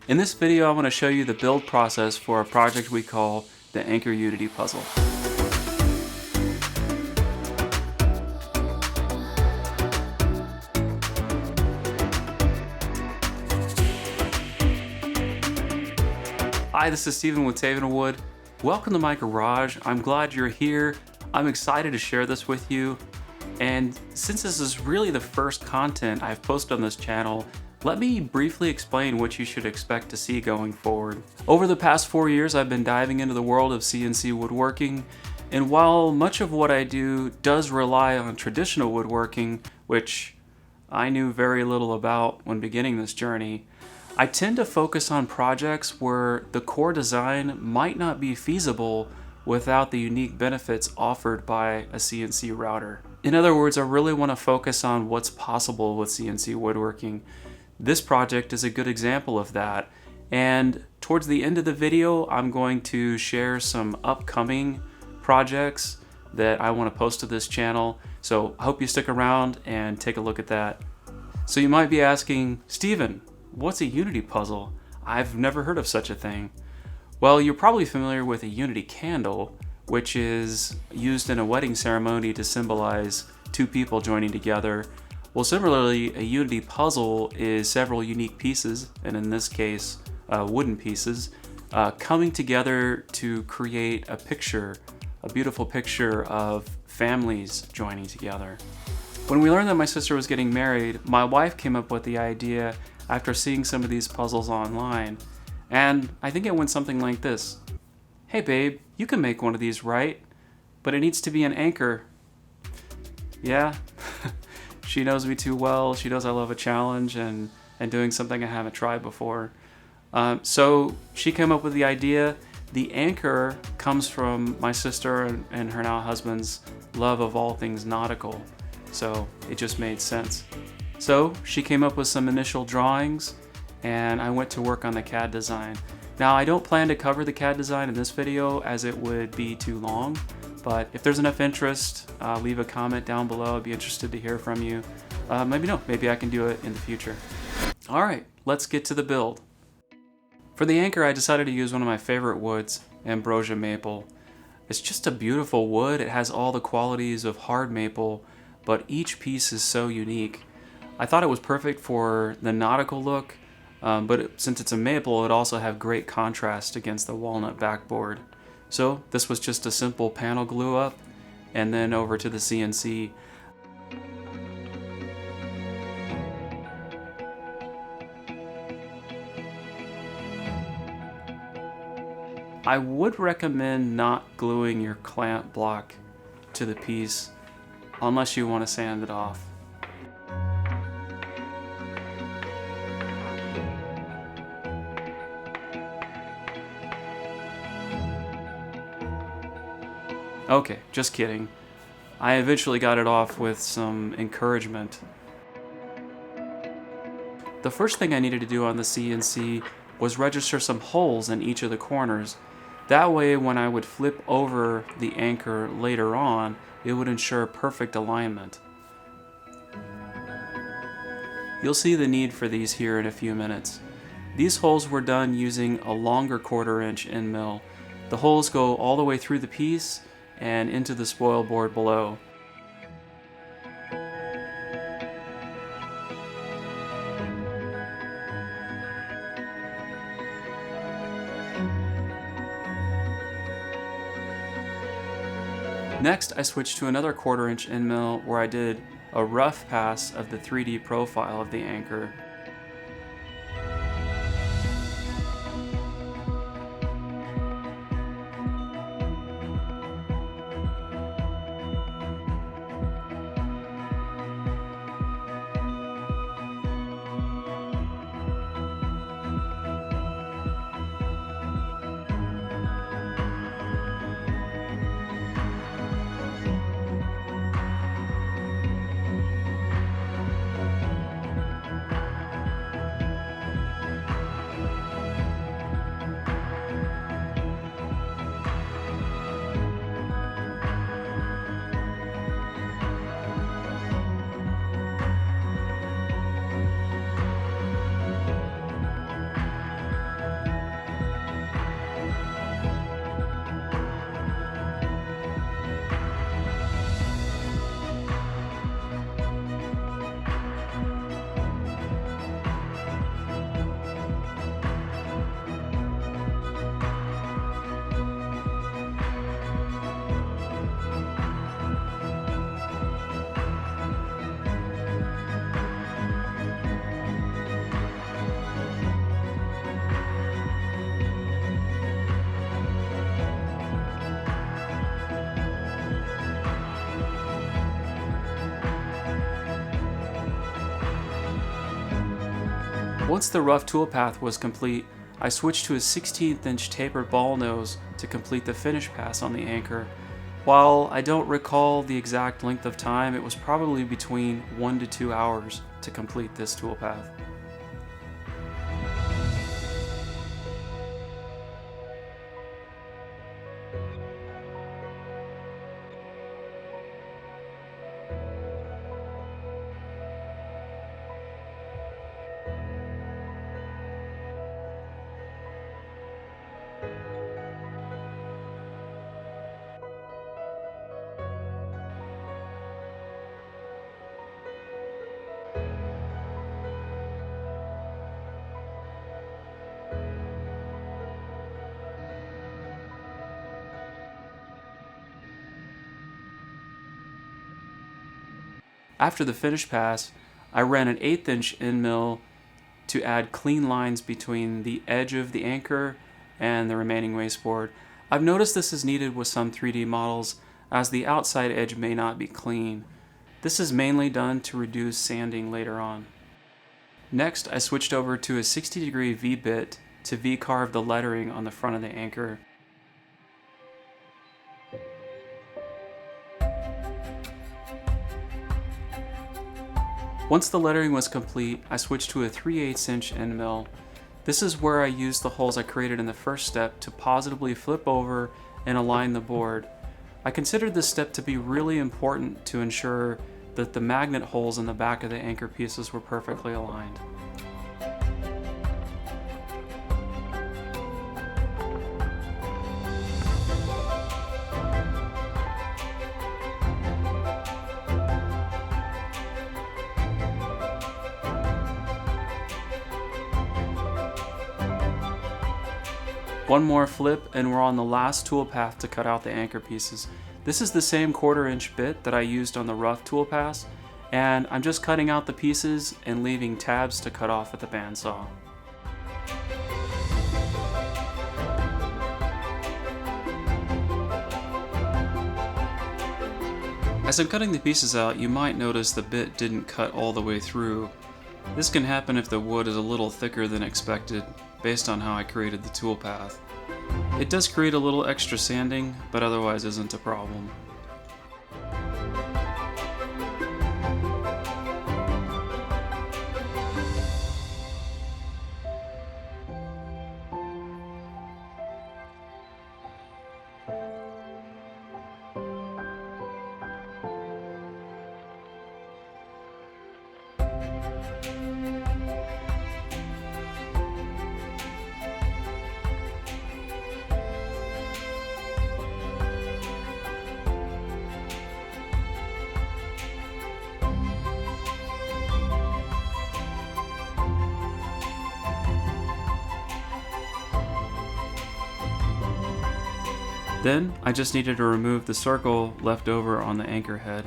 In this video, I want to show you the build process for a project we call the Anchor Unity Puzzle. Hi, this is Steven with TavenWood. Welcome to my garage. I'm glad you're here. I'm excited to share this with you. And since this is really the first content I've posted on this channel, let me briefly explain what you should expect to see going forward. Over the past 4 years, I've been diving into the world of CNC woodworking, and while much of what I do does rely on traditional woodworking, which I knew very little about when beginning this journey, I tend to focus on projects where the core design might not be feasible without the unique benefits offered by a CNC router. In other words, I really want to focus on what's possible with CNC woodworking. This project is a good example of that, and towards the end of the video I'm going to share some upcoming projects that I want to post to this channel, so I hope you stick around and take a look at that. So you might be asking, Steven, what's a Unity puzzle? I've never heard of such a thing. Well, you're probably familiar with a Unity candle, which is used in a wedding ceremony to symbolize two people joining together. Well, similarly, a Unity puzzle is several unique pieces, and in this case, wooden pieces, coming together to create a picture, a beautiful picture of families joining together. When we learned that my sister was getting married, my wife came up with the idea after seeing some of these puzzles online, and I think it went something like this. Hey babe, you can make one of these, right? But it needs to be an anchor. Yeah. She knows me too well. She knows I love a challenge and doing something I haven't tried before. So she came up with the idea. The anchor comes from my sister and her now husband's love of all things nautical. So it just made sense. So she came up with some initial drawings and I went to work on the CAD design. Now I don't plan to cover the CAD design in this video as it would be too long. But if there's enough interest, leave a comment down below. I'd be interested to hear from you. Maybe I can do it in the future. All right, let's get to the build. For the anchor, I decided to use one of my favorite woods, Ambrosia Maple. It's just a beautiful wood. It has all the qualities of hard maple, but each piece is so unique. I thought it was perfect for the nautical look, but since it's a maple, it also have great contrast against the walnut backboard. So this was just a simple panel glue up and then over to the CNC. I would recommend not gluing your clamp block to the piece unless you want to sand it off. Okay, just kidding. I eventually got it off with some encouragement. The first thing I needed to do on the CNC was register some holes in each of the corners. That way, when I would flip over the anchor later on, it would ensure perfect alignment. You'll see the need for these here in a few minutes. These holes were done using a longer 1/4 inch end mill. The holes go all the way through the piece and into the spoil board below. Next, I switched to another 1/4 inch end mill where I did a rough pass of the 3D profile of the anchor. Once the rough toolpath was complete, I switched to a 16th inch tapered ball nose to complete the finish pass on the anchor. While I don't recall the exact length of time, it was probably between 1 to 2 hours to complete this toolpath. After the finish pass, I ran an 1/8 inch end mill to add clean lines between the edge of the anchor and the remaining wasteboard. I've noticed this is needed with some 3D models, as the outside edge may not be clean. This is mainly done to reduce sanding later on. Next, I switched over to a 60-degree V-bit to V-carve the lettering on the front of the anchor. Once the lettering was complete, I switched to a 3/8 inch end mill. This is where I used the holes I created in the first step to positively flip over and align the board. I considered this step to be really important to ensure that the magnet holes in the back of the anchor pieces were perfectly aligned. One more flip and we're on the last toolpath to cut out the anchor pieces. This is the same 1/4 inch bit that I used on the rough toolpath, and I'm just cutting out the pieces and leaving tabs to cut off at the bandsaw. As I'm cutting the pieces out, you might notice the bit didn't cut all the way through. This can happen if the wood is a little thicker than expected, based on how I created the toolpath. It does create a little extra sanding, but otherwise isn't a problem. Then, I just needed to remove the circle left over on the anchor head.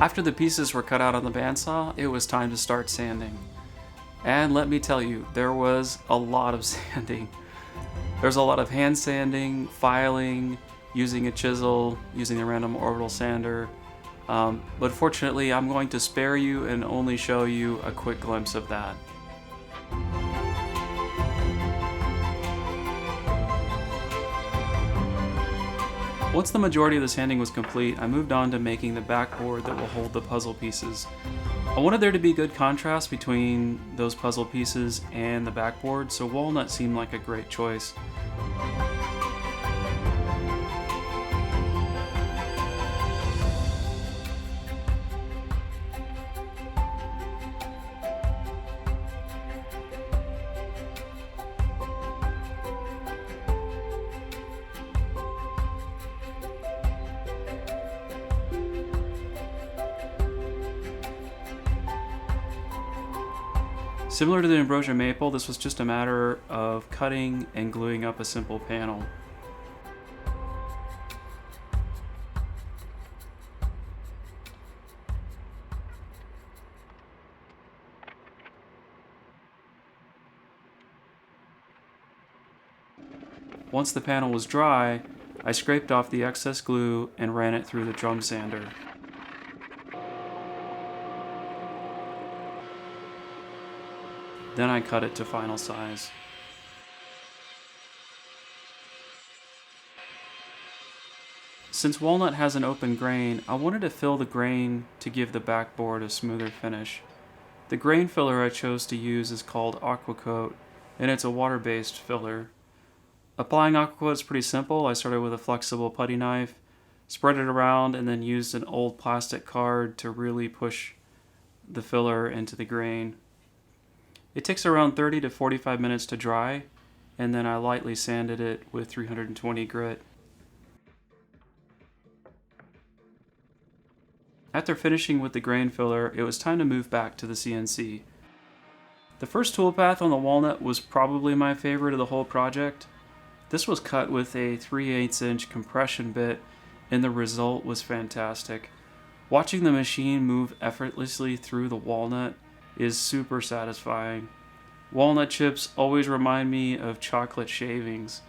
After the pieces were cut out on the bandsaw, it was time to start sanding. And let me tell you, there was a lot of sanding. There's a lot of hand sanding, filing, using a chisel, using a random orbital sander. But fortunately, I'm going to spare you and only show you a quick glimpse of that. Once the majority of the sanding was complete, I moved on to making the backboard that will hold the puzzle pieces. I wanted there to be good contrast between those puzzle pieces and the backboard, so walnut seemed like a great choice. Similar to the Ambrosia Maple, this was just a matter of cutting and gluing up a simple panel. Once the panel was dry, I scraped off the excess glue and ran it through the drum sander. Then I cut it to final size. Since Walnut has an open grain, I wanted to fill the grain to give the backboard a smoother finish. The grain filler I chose to use is called Aquacoat, and it's a water-based filler. Applying Aquacoat is pretty simple. I started with a flexible putty knife, spread it around, and then used an old plastic card to really push the filler into the grain. It takes around 30 to 45 minutes to dry, and then I lightly sanded it with 320 grit. After finishing with the grain filler, it was time to move back to the CNC. The first toolpath on the Walnut was probably my favorite of the whole project. This was cut with a 3/8 inch compression bit, and the result was fantastic. Watching the machine move effortlessly through the walnut is super satisfying. Walnut chips always remind me of chocolate shavings,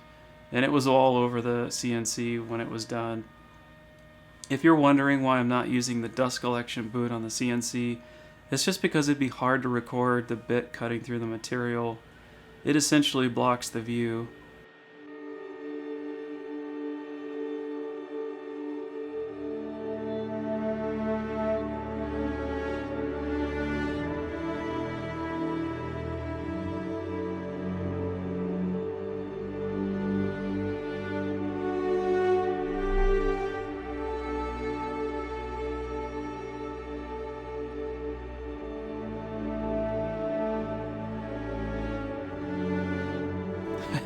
and it was all over the CNC when it was done. If you're wondering why I'm not using the dust collection boot on the CNC, it's just because it'd be hard to record the bit cutting through the material. It essentially blocks the view.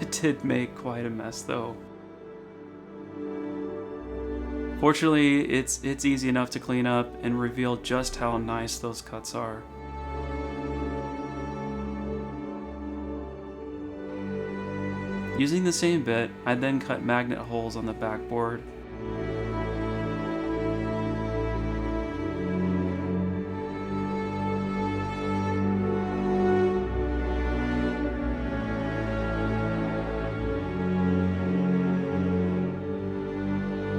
It did make quite a mess though. Fortunately, it's easy enough to clean up and reveal just how nice those cuts are. Using the same bit, I then cut magnet holes on the backboard.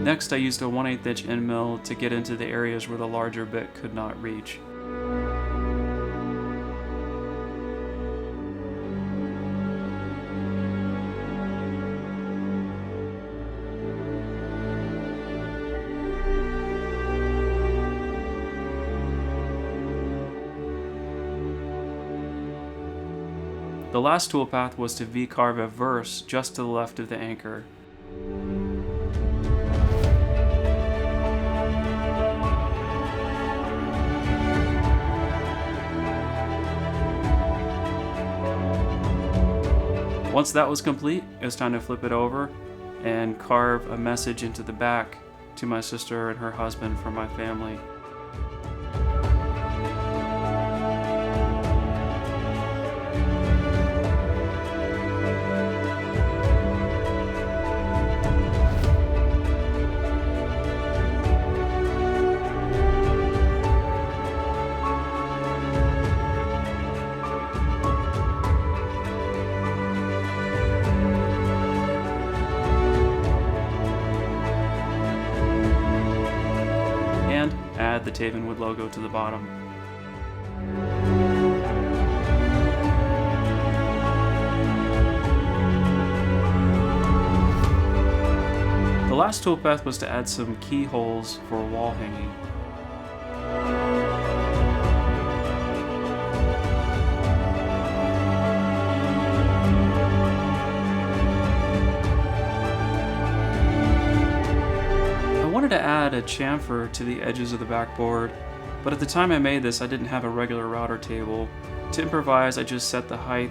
Next, I used a 1/8 inch end mill to get into the areas where the larger bit could not reach. The last toolpath was to V-carve a verse just to the left of the anchor. Once that was complete, it was time to flip it over and carve a message into the back to my sister and her husband from my family. Add the TavenWood logo to the bottom. The last toolpath was to add some keyholes for wall hanging. I wanted to add a chamfer to the edges of the backboard, but at the time I made this I didn't have a regular router table. To improvise, I just set the height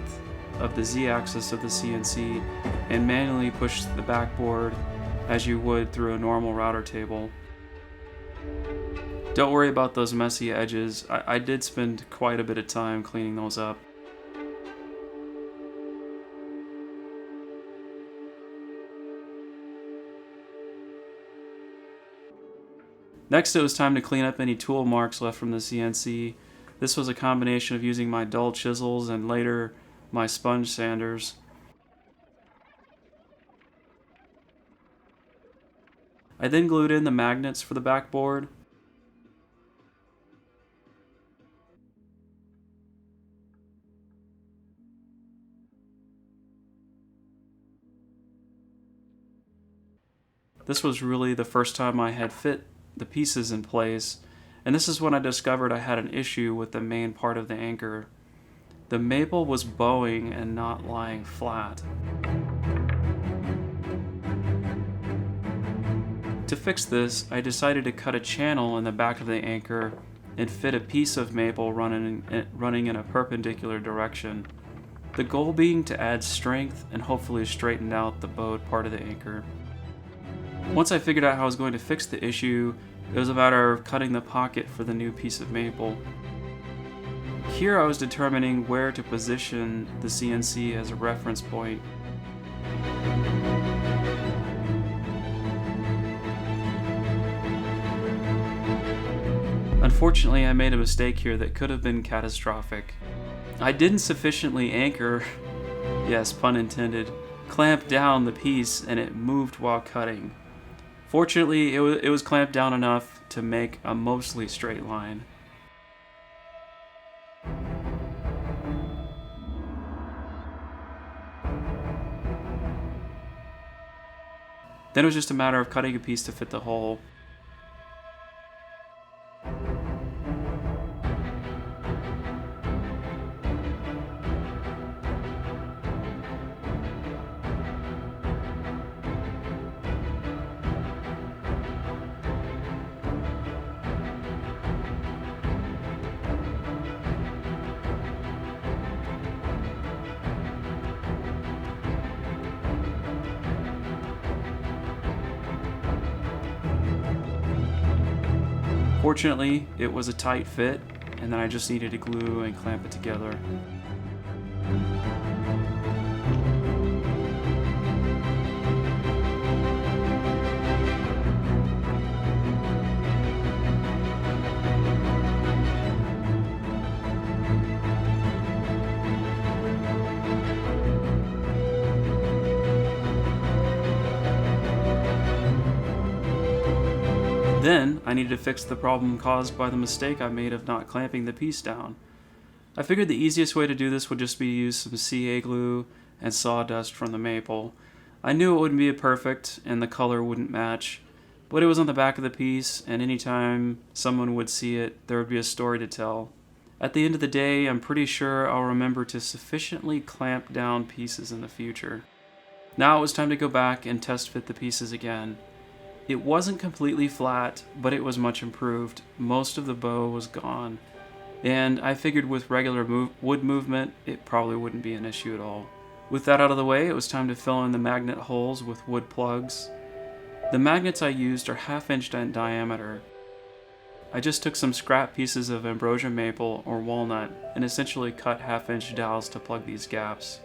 of the Z-axis of the CNC and manually pushed the backboard as you would through a normal router table. Don't worry about those messy edges. I did spend quite a bit of time cleaning those up. Next, it was time to clean up any tool marks left from the CNC. This was a combination of using my dull chisels and later my sponge sanders. I then glued in the magnets for the backboard. This was really the first time I had fit the pieces in place, and this is when I discovered I had an issue with the main part of the anchor. The maple was bowing and not lying flat. To fix this, I decided to cut a channel in the back of the anchor and fit a piece of maple running in a perpendicular direction. The goal being to add strength and hopefully straighten out the bowed part of the anchor. Once I figured out how I was going to fix the issue, it was a matter of cutting the pocket for the new piece of maple. Here I was determining where to position the CNC as a reference point. Unfortunately, I made a mistake here that could have been catastrophic. I didn't sufficiently anchor, yes, pun intended, clamp down the piece, and it moved while cutting. Fortunately, it was clamped down enough to make a mostly straight line. Then it was just a matter of cutting a piece to fit the hole. Fortunately, it was a tight fit, and then I just needed to glue and clamp it together. Then, I needed to fix the problem caused by the mistake I made of not clamping the piece down. I figured the easiest way to do this would just be to use some CA glue and sawdust from the maple. I knew it wouldn't be perfect and the color wouldn't match, but it was on the back of the piece, and anytime someone would see it, there would be a story to tell. At the end of the day, I'm pretty sure I'll remember to sufficiently clamp down pieces in the future. Now it was time to go back and test fit the pieces again. It wasn't completely flat, but it was much improved. Most of the bow was gone, and I figured with regular wood movement, it probably wouldn't be an issue at all. With that out of the way, it was time to fill in the magnet holes with wood plugs. The magnets I used are 1/2 inch in diameter. I just took some scrap pieces of Ambrosia Maple or Walnut and essentially cut 1/2 inch dowels to plug these gaps.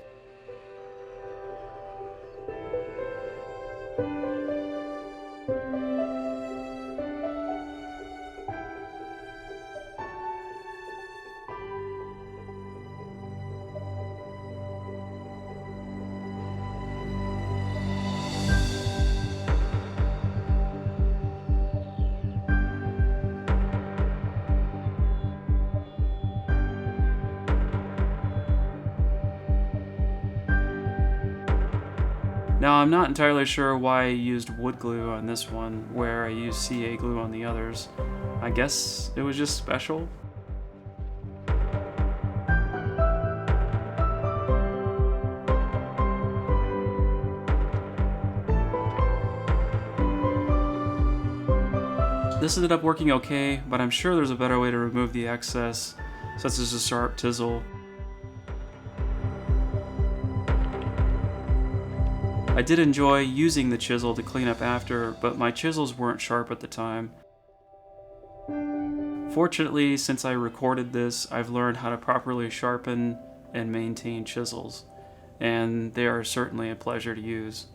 Now, I'm not entirely sure why I used wood glue on this one, where I used CA glue on the others. I guess it was just special. This ended up working okay, but I'm sure there's a better way to remove the excess, such as a sharp chisel. I did enjoy using the chisel to clean up after, but my chisels weren't sharp at the time. Fortunately, since I recorded this, I've learned how to properly sharpen and maintain chisels, and they are certainly a pleasure to use.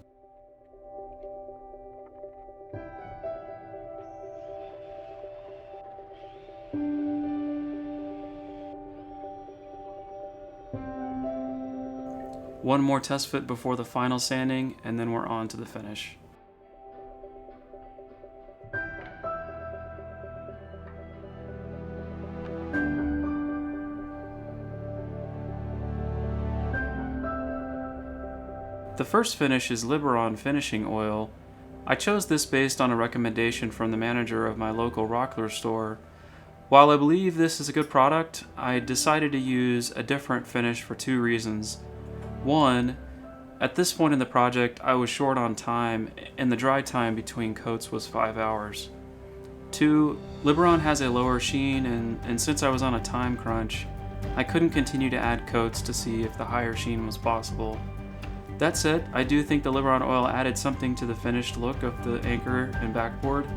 One more test fit before the final sanding, and then we're on to the finish. The first finish is Liberon finishing oil. I chose this based on a recommendation from the manager of my local Rockler store. While I believe this is a good product, I decided to use a different finish for two reasons. One, at this point in the project, I was short on time, and the dry time between coats was 5 hours. Two, Liberon has a lower sheen, and since I was on a time crunch, I couldn't continue to add coats to see if the higher sheen was possible. That said, I do think the Liberon oil added something to the finished look of the anchor and backboard.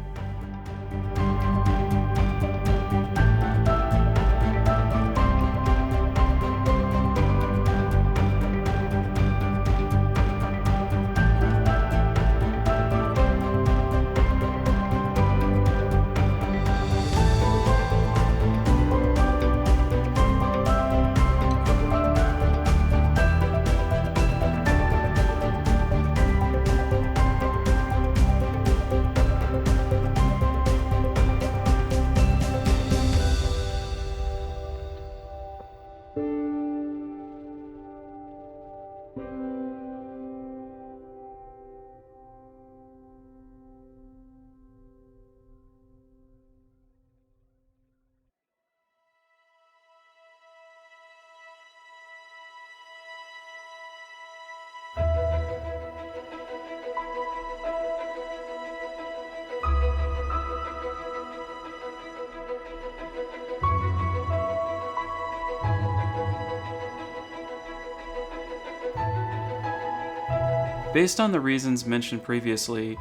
Based on the reasons mentioned previously,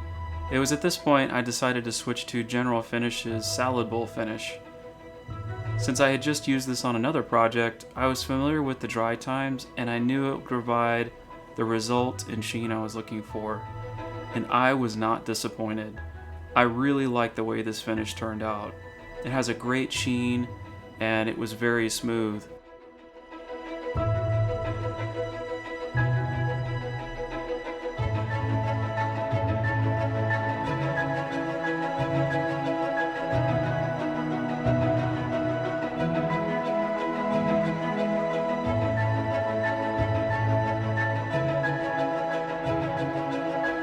it was at this point I decided to switch to General Finish's salad bowl finish. Since I had just used this on another project, I was familiar with the dry times and I knew it would provide the result and sheen I was looking for. And I was not disappointed. I really like the way this finish turned out. It has a great sheen and it was very smooth.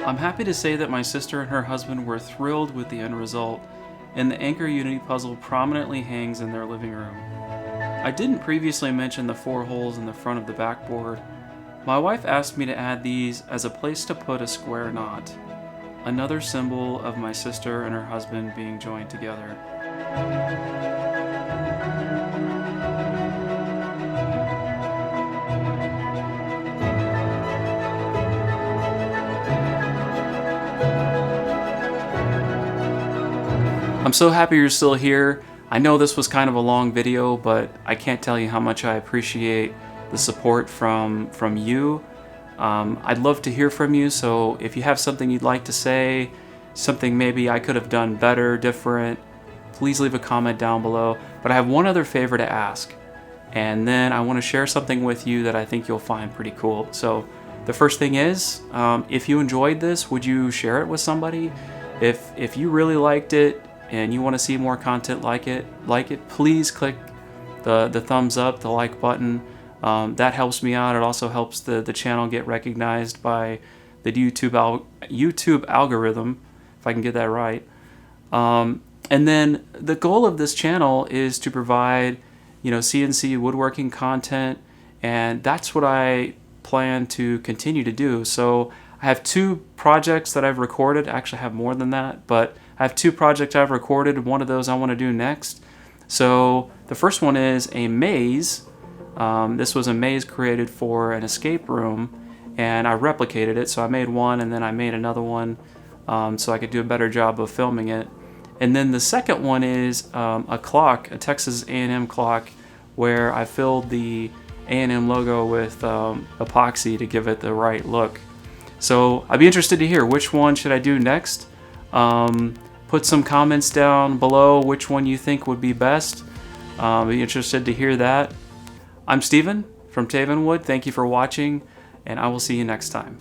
I'm happy to say that my sister and her husband were thrilled with the end result, and the Anchor Unity puzzle prominently hangs in their living room. I didn't previously mention the 4 holes in the front of the backboard. My wife asked me to add these as a place to put a square knot, another symbol of my sister and her husband being joined together. I'm so happy you're still here. I know this was kind of a long video, but I can't tell you how much I appreciate the support from you. I'd love to hear from you, so if you have something you'd like to say, something maybe I could have done better, different, please leave a comment down below. But I have one other favor to ask, and then I want to share something with you that I think you'll find pretty cool. So the first thing is, if you enjoyed this, would you share it with somebody? If you really liked it, and you want to see more content like it, please click the thumbs up, the like button. That helps me out. It also helps the channel get recognized by the YouTube algorithm, if I can get that right. And then the goal of this channel is to provide, CNC woodworking content, and that's what I plan to continue to do. So I have 2 projects that I've recorded. Actually, I have more than that, but I have 2 projects I've recorded. One of those I want to do next. So the first one is a maze. This was a maze created for an escape room, and I replicated it. So I made one, and then I made another one so I could do a better job of filming it. And then the second one is a clock, a Texas A&M clock, where I filled the A&M logo with epoxy to give it the right look. So I'd be interested to hear which one should I do next. Put some comments down below which one you think would be best. Be interested to hear that. I'm Steven from TavenWood. Thank you for watching, and I will see you next time.